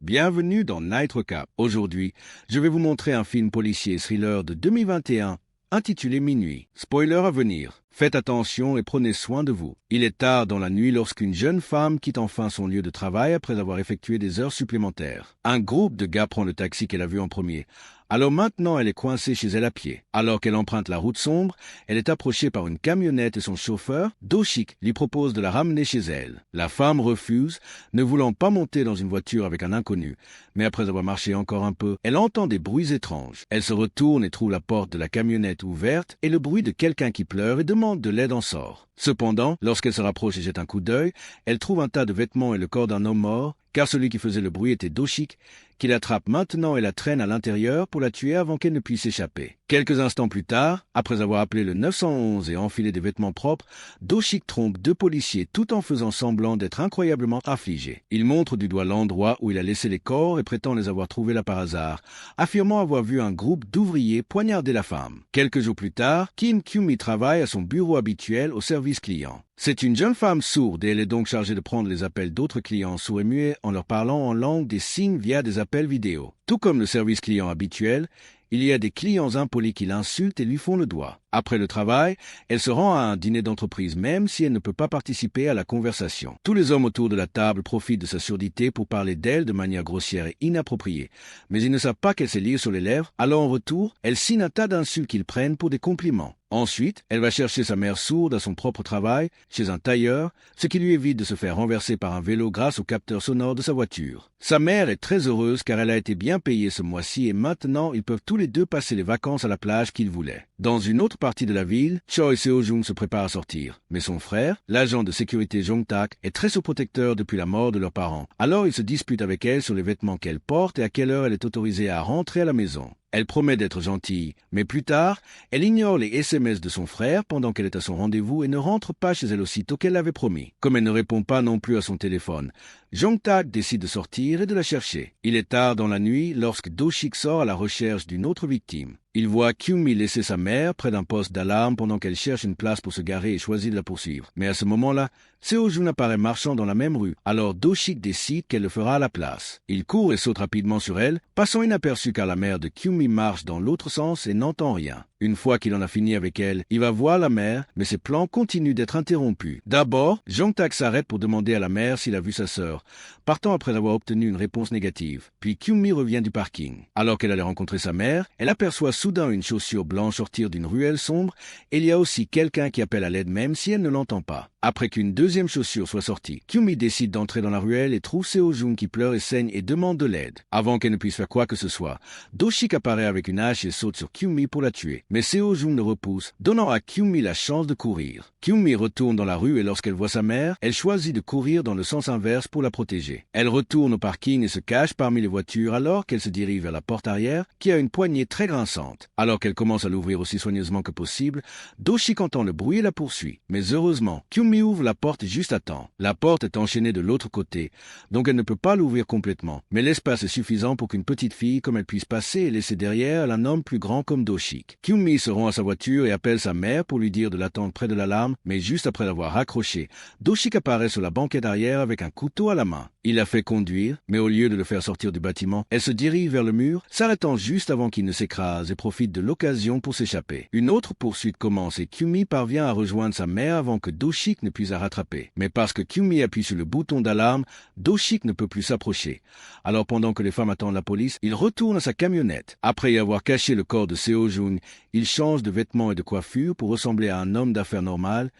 Bienvenue dans Night Recap. Aujourd'hui, je vais vous montrer un film policier thriller de 2021 intitulé Minuit. Spoiler à venir. Faites attention et prenez soin de vous. Il est tard dans la nuit lorsqu'une jeune femme quitte enfin son lieu de travail après avoir effectué des heures supplémentaires. Un groupe de gars prend le taxi qu'elle a vu en premier. Alors maintenant, elle est coincée chez elle à pied. Alors qu'elle emprunte la route sombre, elle est approchée par une camionnette et son chauffeur, Do-Shik, lui propose de la ramener chez elle. La femme refuse, ne voulant pas monter dans une voiture avec un inconnu. Mais après avoir marché encore un peu, elle entend des bruits étranges. Elle se retourne et trouve la porte de la camionnette ouverte et le bruit de quelqu'un qui pleure et demande de l'aide en sort. Cependant, lorsqu'elle se rapproche et jette un coup d'œil, elle trouve un tas de vêtements et le corps d'un homme mort, car celui qui faisait le bruit était Do-Shik, qui l'attrape maintenant et la traîne à l'intérieur pour la tuer avant qu'elle ne puisse échapper. Quelques instants plus tard, après avoir appelé le 911 et enfilé des vêtements propres, Do-Shik trompe deux policiers tout en faisant semblant d'être incroyablement affligé. Il montre du doigt l'endroit où il a laissé les corps et prétend les avoir trouvés là par hasard, affirmant avoir vu un groupe d'ouvriers poignarder la femme. Quelques jours plus tard, Kim Kyumi travaille à son bureau habituel au service client. C'est une jeune femme sourde et elle est donc chargée de prendre les appels d'autres clients sourds et muets en leur parlant en langue des signes via des appels vidéo. Tout comme le service client habituel, il y a des clients impolis qui l'insultent et lui font le doigt. Après le travail, elle se rend à un dîner d'entreprise même si elle ne peut pas participer à la conversation. Tous les hommes autour de la table profitent de sa surdité pour parler d'elle de manière grossière et inappropriée. Mais ils ne savent pas qu'elle sait lire sur les lèvres, alors en retour, elle signe un tas d'insultes qu'ils prennent pour des compliments. Ensuite, elle va chercher sa mère sourde à son propre travail, chez un tailleur, ce qui lui évite de se faire renverser par un vélo grâce au capteur sonore de sa voiture. Sa mère est très heureuse car elle a été bien payée ce mois-ci et maintenant ils peuvent tous les deux passer les vacances à la plage qu'ils voulaient. Dans une autre partie de la ville, Choi Seo-jung se prépare à sortir. Mais son frère, l'agent de sécurité Jong-tak, est très surprotecteur depuis la mort de leurs parents. Alors il se dispute avec elle sur les vêtements qu'elle porte et à quelle heure elle est autorisée à rentrer à la maison. Elle promet d'être gentille, mais plus tard, elle ignore les SMS de son frère pendant qu'elle est à son rendez-vous et ne rentre pas chez elle aussitôt qu'elle l'avait promis. Comme elle ne répond pas non plus à son téléphone, Jong-tak décide de sortir et de la chercher. Il est tard dans la nuit lorsque Do-Shik sort à la recherche d'une autre victime. Il voit Kyumi laisser sa mère près d'un poste d'alarme pendant qu'elle cherche une place pour se garer et choisit de la poursuivre. Mais à ce moment-là, Seo-jung apparaît marchant dans la même rue. Alors Do-Shik décide qu'elle le fera à la place. Il court et saute rapidement sur elle, passant inaperçu car la mère de Kyumi marche dans l'autre sens et n'entend rien. Une fois qu'il en a fini avec elle, il va voir la mère, mais ses plans continuent d'être interrompus. D'abord, Jong-tak s'arrête pour demander à la mère s'il a vu sa sœur, partant après avoir obtenu une réponse négative. Puis Kyumi revient du parking. Alors qu'elle allait rencontrer sa mère, elle aperçoit soudain une chaussure blanche sortir d'une ruelle sombre et il y a aussi quelqu'un qui appelle à l'aide même si elle ne l'entend pas. Après qu'une deuxième chaussure soit sortie, Kyumi décide d'entrer dans la ruelle et trouve Seo-jung qui pleure et saigne et demande de l'aide. Avant qu'elle ne puisse faire quoi que ce soit, Do-Shik apparaît avec une hache et saute sur Kyumi pour la tuer. Mais Seo-jung le repousse, donnant à Kyumi la chance de courir. Kyumi retourne dans la rue et lorsqu'elle voit sa mère, elle choisit de courir dans le sens inverse pour la protéger. Elle retourne au parking et se cache parmi les voitures alors qu'elle se dirige vers la porte arrière qui a une poignée très grinçante. Alors qu'elle commence à l'ouvrir aussi soigneusement que possible, Do-Shik entend le bruit et la poursuit. Mais heureusement, Kyumi ouvre la porte juste à temps. La porte est enchaînée de l'autre côté, donc elle ne peut pas l'ouvrir complètement. Mais l'espace est suffisant pour qu'une petite fille comme elle puisse passer et laisser derrière elle un homme plus grand comme Do-Shik. Kyumi se rend à sa voiture et appelle sa mère pour lui dire de l'attendre près de l'alarme, mais juste après l'avoir raccroché, Do-Shik apparaît sur la banquette arrière avec un couteau à la main. Il la fait conduire, mais au lieu de le faire sortir du bâtiment, elle se dirige vers le mur, s'arrêtant juste avant qu'il ne s'écrase et profite de l'occasion pour s'échapper. Une autre poursuite commence et Kyumi parvient à rejoindre sa mère avant que Do-Shik ne puisse la rattraper. Mais parce que Kyumi appuie sur le bouton d'alarme, Do-Shik ne peut plus s'approcher. Alors pendant que les femmes attendent la police, il retourne à sa camionnette. Après y avoir caché le corps de Seo-jung, il change de vêtements et de coiffure pour ressembler à un homme d'affaires normal,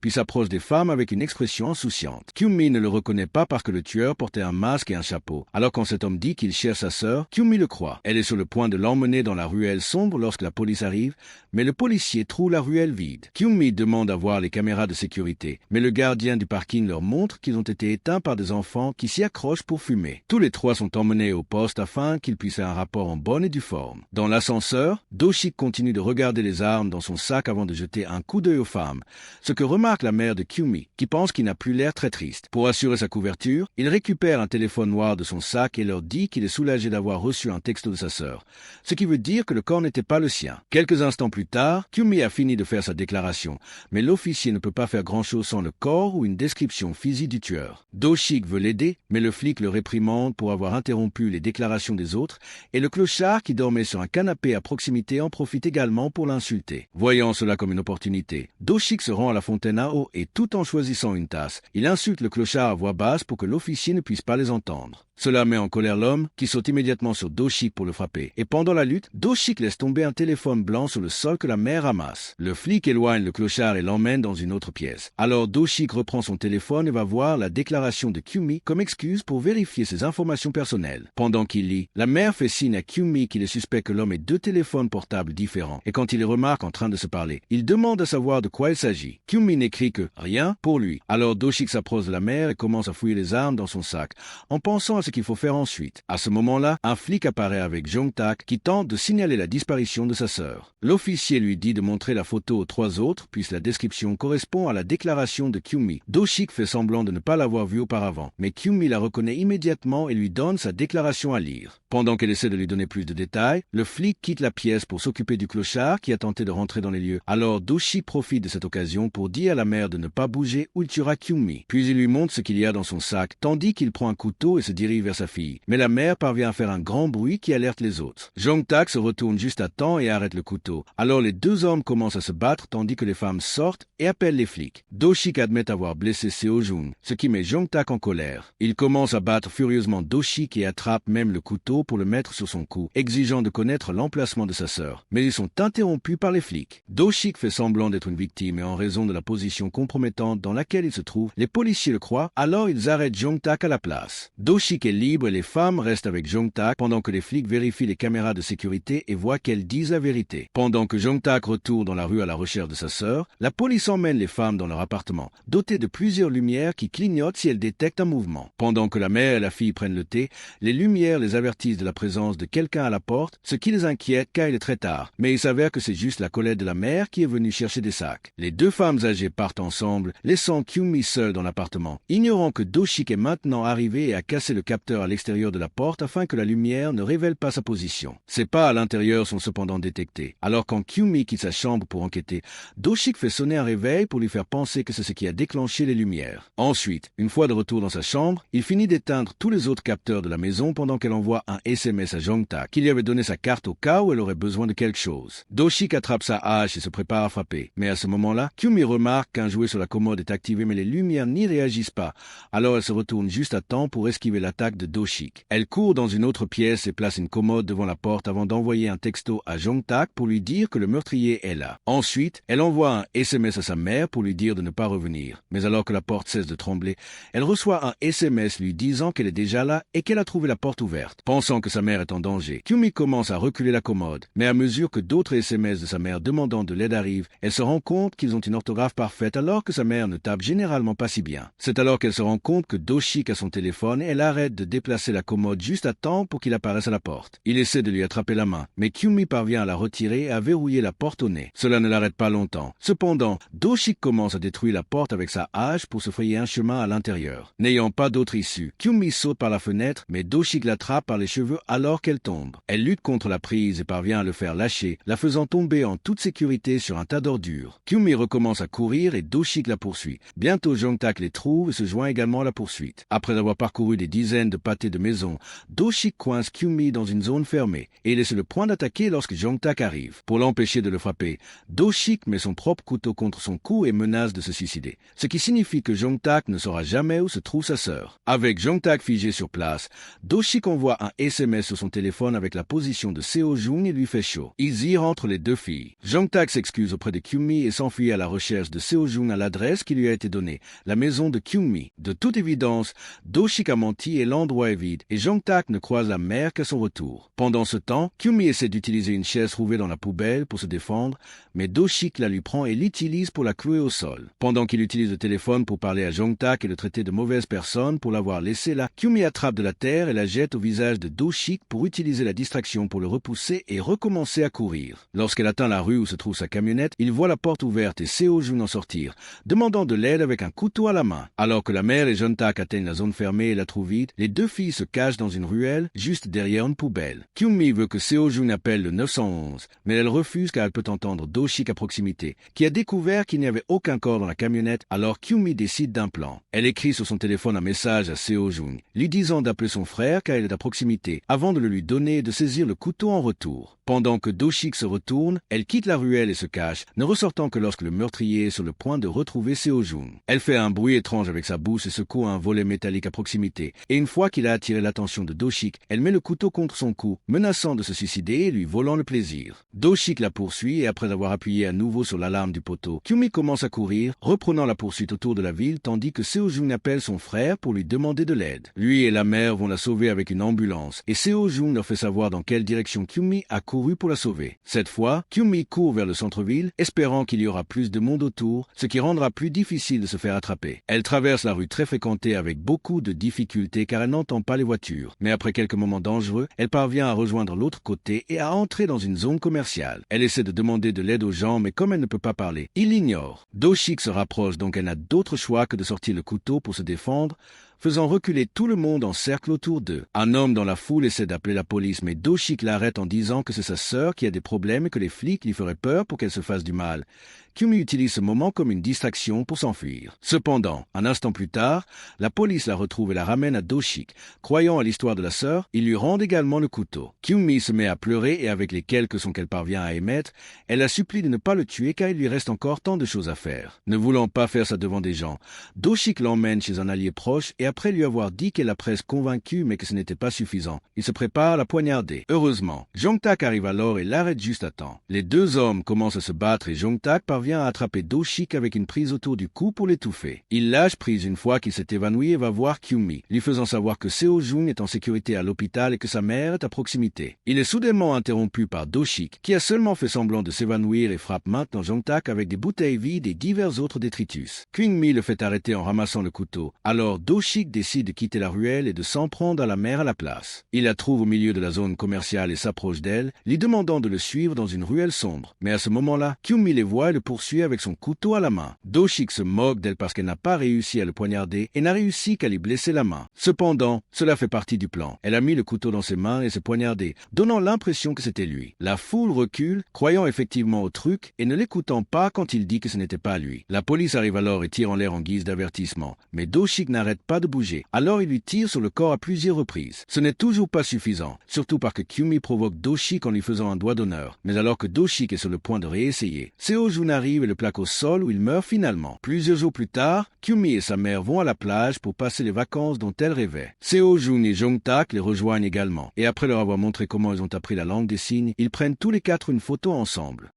puis s'approche des femmes avec une expression insouciante. Kyumi ne le reconnaît pas parce que le tueur portait un masque et un chapeau. Alors quand cet homme dit qu'il cherche sa sœur, Kyumi le croit. Elle est sur le point de l'emmener dans la ruelle sombre lorsque la police arrive, mais le policier trouve la ruelle vide. Kyumi demande à voir les caméras de sécurité, mais le gardien du parking leur montre qu'ils ont été éteints par des enfants qui s'y accrochent pour fumer. Tous les trois sont emmenés au poste afin qu'ils puissent faire un rapport en bonne et due forme. Dans l'ascenseur, Do-Shik continue de regarder les armes dans son sac avant de jeter un coup d'œil aux femmes, ce que remarque remarque la mère de Kyumi, qui pense qu'il n'a plus l'air très triste. Pour assurer sa couverture, il récupère un téléphone noir de son sac et leur dit qu'il est soulagé d'avoir reçu un texto de sa sœur, ce qui veut dire que le corps n'était pas le sien. Quelques instants plus tard, Kyumi a fini de faire sa déclaration, mais l'officier ne peut pas faire grand-chose sans le corps ou une description physique du tueur. Do-shik veut l'aider, mais le flic le réprimande pour avoir interrompu les déclarations des autres, et le clochard qui dormait sur un canapé à proximité en profite également pour l'insulter. Voyant cela comme une opportunité, Do-shik se rend à la fontaine à eau et tout en choisissant une tasse, il insulte le clochard à voix basse pour que l'officier ne puisse pas les entendre. Cela met en colère l'homme, qui saute immédiatement sur Do-shik pour le frapper. Et pendant la lutte, Do-shik laisse tomber un téléphone blanc sur le sol que la mère ramasse. Le flic éloigne le clochard et l'emmène dans une autre pièce. Alors Do-shik reprend son téléphone et va voir la déclaration de Kyumi comme excuse pour vérifier ses informations personnelles. Pendant qu'il lit, la mère fait signe à Kyumi qu'il est suspect que l'homme ait 2 téléphones portables différents. Et quand il les remarque en train de se parler, il demande à savoir de quoi il s'agit. Kyumi n'écrit que rien pour lui. Alors Do-shik s'approche de la mère et commence à fouiller les armes dans son sac, en pensant à ce qu'il faut faire ensuite. À ce moment-là, un flic apparaît avec Jong-tak qui tente de signaler la disparition de sa sœur. L'officier lui dit de montrer la photo aux 3 autres, puisque la description correspond à la déclaration de Kyumi. Do-shik fait semblant de ne pas l'avoir vue auparavant, mais Kyumi la reconnaît immédiatement et lui donne sa déclaration à lire. Pendant qu'elle essaie de lui donner plus de détails, le flic quitte la pièce pour s'occuper du clochard qui a tenté de rentrer dans les lieux. Alors Do-shik profite de cette occasion pour dire à la mère de ne pas bouger ou il tuera Kyumi. Puis il lui montre ce qu'il y a dans son sac, tandis qu'il prend un couteau et se dirige vers sa fille. Mais la mère parvient à faire un grand bruit qui alerte les autres. Jong-tak se retourne juste à temps et arrête le couteau. Alors les 2 hommes commencent à se battre tandis que les femmes sortent et appellent les flics. Do-shik admet avoir blessé Seo-jung, ce qui met Jong-tak en colère. Il commence à battre furieusement Do-shik et attrape même le couteau pour le mettre sur son cou, exigeant de connaître l'emplacement de sa sœur. Mais ils sont interrompus par les flics. Do-shik fait semblant d'être une victime et en raison de la position compromettante dans laquelle il se trouve, les policiers le croient, alors ils arrêtent Jong-tak à la place. Do-shik est libre et les femmes restent avec Jong-tak pendant que les flics vérifient les caméras de sécurité et voient qu'elles disent la vérité. Pendant que Jong-tak retourne dans la rue à la recherche de sa sœur, la police emmène les femmes dans leur appartement, doté de plusieurs lumières qui clignotent si elles détectent un mouvement. Pendant que la mère et la fille prennent le thé, les lumières les avertissent de la présence de quelqu'un à la porte, ce qui les inquiète car il est très tard. Mais il s'avère que c'est juste la collègue de la mère qui est venue chercher des sacs. Les 2 femmes âgées partent ensemble, laissant Kyumi seule dans l'appartement, ignorant que Do-shik est maintenant arrivé et a cassé le capteur à l'extérieur de la porte afin que la lumière ne révèle pas sa position. Ses pas à l'intérieur sont cependant détectés. Alors quand Kyumi quitte sa chambre pour enquêter, Do-shik fait sonner un réveil pour lui faire penser que c'est ce qui a déclenché les lumières. Ensuite, une fois de retour dans sa chambre, il finit d'éteindre tous les autres capteurs de la maison pendant qu'elle envoie un SMS à Jong-tak, qui lui avait donné sa carte au cas où elle aurait besoin de quelque chose. Do-shik attrape sa hache et se prépare à frapper. Mais à ce moment-là, Kyumi remarque qu'un jouet sur la commode est activé mais les lumières n'y réagissent pas. Alors elle se retourne juste à temps pour esquiver l'attaque de Do-shik. Elle court dans une autre pièce et place une commode devant la porte avant d'envoyer un texto à Jong-tak pour lui dire que le meurtrier est là. Ensuite, elle envoie un SMS à sa mère pour lui dire de ne pas revenir. Mais alors que la porte cesse de trembler, elle reçoit un SMS lui disant qu'elle est déjà là et qu'elle a trouvé la porte ouverte. Pensant que sa mère est en danger, Kyumi commence à reculer la commode. Mais à mesure que d'autres SMS de sa mère demandant de l'aide arrivent, elle se rend compte qu'ils ont une orthographe parfaite alors que sa mère ne tape généralement pas si bien. C'est alors qu'elle se rend compte que Do-shik a son téléphone et elle arrête de déplacer la commode juste à temps pour qu'il apparaisse à la porte. Il essaie de lui attraper la main, mais Kyumi parvient à la retirer et à verrouiller la porte au nez. Cela ne l'arrête pas longtemps. Cependant, Do-shik commence à détruire la porte avec sa hache pour se frayer un chemin à l'intérieur. N'ayant pas d'autre issue, Kyumi saute par la fenêtre, mais Do-shik l'attrape par les cheveux alors qu'elle tombe. Elle lutte contre la prise et parvient à le faire lâcher, la faisant tomber en toute sécurité sur un tas d'ordures. Kyumi recommence à courir et Do-shik la poursuit. Bientôt Jong-tak les trouve et se joint également à la poursuite. Après avoir parcouru des dizaines de pâtés de maison, Do-shik coince Kyumi dans une zone fermée et il est sur le point d'attaquer lorsque Jong-tak arrive. Pour l'empêcher de le frapper, Do-shik met son propre couteau contre son cou et menace de se suicider, ce qui signifie que Jong-tak ne saura jamais où se trouve sa sœur. Avec Jong-tak figé sur place, Do-shik envoie un SMS sur son téléphone avec la position de Seo-jung et lui fait chaud. Ils irent entre les 2 filles. Jong-tak s'excuse auprès de Kyumi et s'enfuit à la recherche de Seo-jung à l'adresse qui lui a été donnée, la maison de Kyumi. De toute évidence, Do-shik a menti et et l'endroit est vide, et Jong-tak ne croise la mère qu'à son retour. Pendant ce temps, Kyung-mi essaie d'utiliser une chaise trouvée dans la poubelle pour se défendre, mais Do-shik la lui prend et l'utilise pour la clouer au sol. Pendant qu'il utilise le téléphone pour parler à Jong-tak et le traiter de mauvaise personne pour l'avoir laissé là, Kyung-mi attrape de la terre et la jette au visage de Do-shik pour utiliser la distraction pour le repousser et recommencer à courir. Lorsqu'elle atteint la rue où se trouve sa camionnette, il voit la porte ouverte et Seo-joon en sortir, demandant de l'aide avec un couteau à la main. Alors que la mère et Jong-tak atteignent la zone fermée et la trouvent vide, les deux filles se cachent dans une ruelle, juste derrière une poubelle. Kyung-mi veut que Seo-joon appelle le 911, mais elle refuse car elle peut entendre Do-shik à proximité, qui a découvert qu'il n'y avait aucun corps dans la camionnette, alors Kyung-mi décide d'un plan. Elle écrit sur son téléphone un message à Seo-joon, lui disant d'appeler son frère car il est à proximité, avant de le lui donner et de saisir le couteau en retour. Pendant que Do-shik se retourne, elle quitte la ruelle et se cache, ne ressortant que lorsque le meurtrier est sur le point de retrouver Seo-joon. Elle fait un bruit étrange avec sa bouche et secoue un volet métallique à proximité, et une fois qu'il a attiré l'attention de Do-shik, elle met le couteau contre son cou, menaçant de se suicider et lui volant le plaisir. Do-shik la poursuit et après avoir appuyé à nouveau sur l'alarme du poteau, Kyung-mi commence à courir, reprenant la poursuite autour de la ville tandis que Seo-joon appelle son frère pour lui demander de l'aide. Lui et la mère vont la sauver avec une ambulance, et Seo-joon leur fait savoir dans quelle direction Kyung-mi a couru pour la sauver. Cette fois, Kyung-mi court vers le centre-ville, espérant qu'il y aura plus de monde autour, ce qui rendra plus difficile de se faire attraper. Elle traverse la rue très fréquentée avec beaucoup de difficultés car elle n'entend pas les voitures. Mais après quelques moments dangereux, elle parvient à rejoindre l'autre côté et à entrer dans une zone commerciale. Elle essaie de demander de l'aide aux gens, mais comme elle ne peut pas parler, il l'ignore. Do-shik se rapproche, donc elle n'a d'autre choix que de sortir le couteau pour se défendre, faisant reculer tout le monde en cercle autour d'eux. Un homme dans la foule essaie d'appeler la police, mais Do-shik l'arrête en disant que c'est sa sœur qui a des problèmes et que les flics lui feraient peur pour qu'elle se fasse du mal. Kyung-mi utilise ce moment comme une distraction pour s'enfuir. Cependant, un instant plus tard, la police la retrouve et la ramène à Do-shik. Croyant à l'histoire de la sœur, ils lui rendent également le couteau. Kyung-mi se met à pleurer et avec les quelques sons qu'elle parvient à émettre, elle la supplie de ne pas le tuer car il lui reste encore tant de choses à faire. Ne voulant pas faire ça devant des gens, Do-shik l'emmène chez un allié proche et après lui avoir dit qu'elle l'a presque convaincu mais que ce n'était pas suffisant, il se prépare à la poignarder. Heureusement, Jong-tak arrive alors et l'arrête juste à temps. Les deux hommes commencent à se battre et Jong-tak parvient à attraper Do-shik avec une prise autour du cou pour l'étouffer. Il lâche prise une fois qu'il s'est évanoui et va voir Kyung-mi, lui faisant savoir que Seo-joon est en sécurité à l'hôpital et que sa mère est à proximité. Il est soudainement interrompu par Do-shik, qui a seulement fait semblant de s'évanouir et frappe maintenant Jong-tak avec des bouteilles vides et divers autres détritus. Kyung-mi le fait arrêter en ramassant le couteau. Alors Do-shik décide de quitter la ruelle et de s'en prendre à la mère à la place. Il la trouve au milieu de la zone commerciale et s'approche d'elle, lui demandant de le suivre dans une ruelle sombre. Mais à ce moment-là, Kyung-mi les voit et le poursuit avec son couteau à la main. Do-shik se moque d'elle parce qu'elle n'a pas réussi à le poignarder et n'a réussi qu'à lui blesser la main. Cependant, cela fait partie du plan. Elle a mis le couteau dans ses mains et s'est poignardée, donnant l'impression que c'était lui. La foule recule, croyant effectivement au truc et ne l'écoutant pas quand il dit que ce n'était pas lui. La police arrive alors et tire en l'air en guise d'avertissement. Mais Do-shik n'arrête pas de bouger. Alors il lui tire sur le corps à plusieurs reprises. Ce n'est toujours pas suffisant, surtout parce que Kyung-mi provoque Do-shik en lui faisant un doigt d'honneur. Mais alors que Do-shik est sur le point de réessayer, Seo-joon arrive et le plaque au sol où il meurt finalement. Plusieurs jours plus tard, Kyung-mi et sa mère vont à la plage pour passer les vacances dont elle rêvait. Seo-joon et Jong-tak les rejoignent également. Et après leur avoir montré comment ils ont appris la langue des signes, ils prennent tous les quatre une photo ensemble.